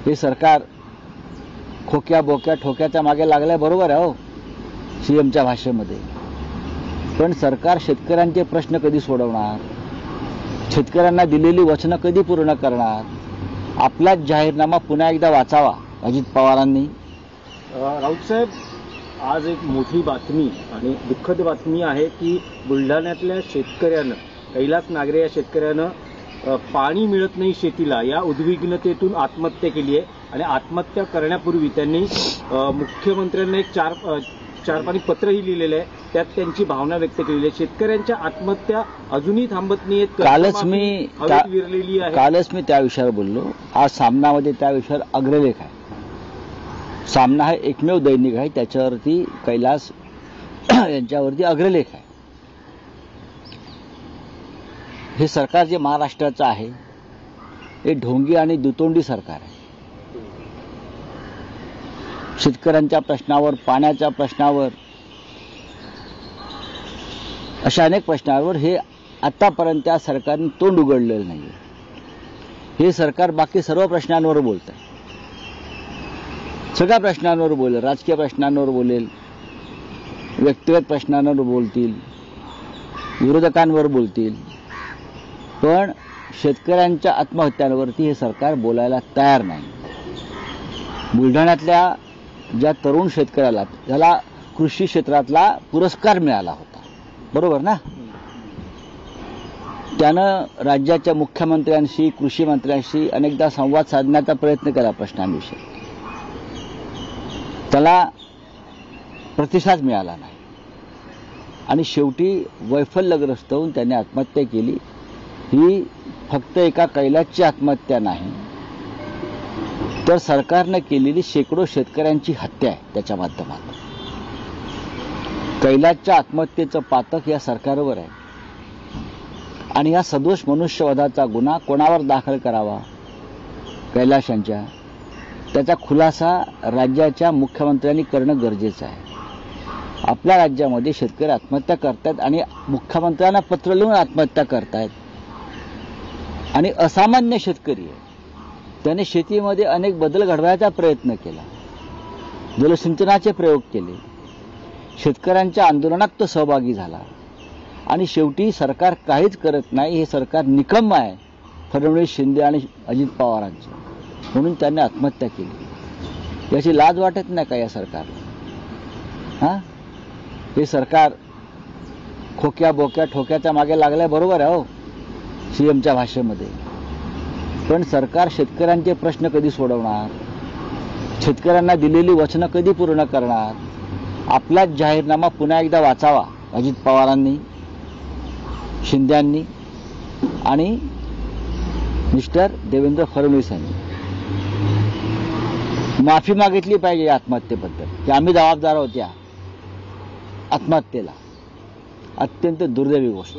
हे सरकार खोक्या बोक्या ठोक्याच्या मागे लागलंय, बरोबर आहे हो सीएमच्या भाषेमध्ये. पण सरकार शेतकऱ्यांचे प्रश्न कधी सोडवणार? शेतकऱ्यांना दिलेली वचनं कधी पूर्ण करणार? आपलाच जाहीरनामा पुन्हा एकदा वाचावा अजित पवारांनी. राऊत साहेब, आज एक मोठी बातमी आणि दुःखद बातमी आहे की बुलढाण्यातल्या शेतकऱ्यानं, कैलास नागरे या शेतकऱ्यानं पाणी मिळत नाही शेतीला या उद्विग्नतेतून आत्महत्या केली आहे. आणि आत्महत्या करण्यापूर्वी त्यांनी मुख्यमंत्र्यांना एक चार पानी पत्रही लिहिलेलं आहे. त्यात त्यांची भावना व्यक्त केलेली आहे. शेतकऱ्यांच्या आत्महत्या अजूनही थांबत नाहीत. कालच मी त्या विषयावर बोललो. आज सामनामध्ये त्या विषयावर अग्रलेख आहे. सामना हा एकमेव दैनिक आहे, त्याच्यावरती कैलास यांच्यावरती अग्रलेख आहे. हे सरकार जे महाराष्ट्राचं आहे हे ढोंगी आणि दुतोंडी सरकार आहे. शेतकऱ्यांच्या प्रश्नावर, पाण्याच्या प्रश्नावर, अशा अनेक प्रश्नांवर हे आतापर्यंत त्या सरकारने तोंड उघडलेलं नाही. हे सरकार बाकी सर्व प्रश्नांवर बोलत आहे. सगळ्या प्रश्नांवर बोलेल, राजकीय प्रश्नांवर बोलेल, व्यक्तिगत प्रश्नांवर बोलतील, विरोधकांवर बोलतील, पण शेतकऱ्यांच्या आत्महत्यांवरती हे सरकार बोलायला तयार नाही. बुलढाण्यातल्या ज्या तरुण शेतकऱ्याला, ज्याला कृषी क्षेत्रातला पुरस्कार मिळाला होता, बरोबर ना, त्यानं राज्याच्या मुख्यमंत्र्यांशी, कृषी मंत्र्यांशी अनेकदा संवाद साधण्याचा प्रयत्न केला प्रश्नांविषयी. त्याला प्रतिसाद मिळाला नाही आणि शेवटी वैफल्यग्रस्त होऊन त्याने आत्महत्या केली. ही फक्त एका कैलासची आत्महत्या नाही, तर सरकारनं केलेली शेकडो शेतकऱ्यांची हत्या आहे. त्याच्या माध्यमातून कैलासच्या आत्महत्येचं पातक या सरकारवर आहे. आणि या सदोष मनुष्यवधाचा गुन्हा कोणावर दाखल करावा? कैलास यांच्या. त्याचा खुलासा राज्याच्या मुख्यमंत्र्यांनी करणं गरजेचं आहे. आपल्या राज्यामध्ये शेतकरी आत्महत्या करतात आणि मुख्यमंत्र्यांना पत्र लिहून आत्महत्या करतायत. आणि असामान्य शेतकरी आहे, त्याने शेतीमध्ये अनेक बदल घडवायचा प्रयत्न केला, जलसिंचनाचे प्रयोग केले, शेतकऱ्यांच्या आंदोलनात तो सहभागी झाला आणि शेवटी सरकार काहीच करत नाही. हे सरकार निकम्म आहे फडणवीस, शिंदे आणि अजित पवारांचं, म्हणून त्यांनी आत्महत्या केली. याची लाज वाटत नाही का या सरकारला? हे सरकार खोक्या बोक्या ठोक्याच्या मागे लागलंय, बरोबर आहे हो सीएमच्या भाषेमध्ये. पण सरकार शेतकऱ्यांचे प्रश्न कधी सोडवणार? शेतकऱ्यांना दिलेली वचनं कधी पूर्ण करणार? आपलाच जाहीरनामा पुन्हा एकदा वाचावा अजित पवारांनी, शिंद्यांनी आणि मिस्टर देवेंद्र फडणवीस यांनी. माफी मागितली पाहिजे या आत्महत्येबद्दल की आम्ही जबाबदार आहोत या आत्महत्येला. अत्यंत दुर्दैवी गोष्ट.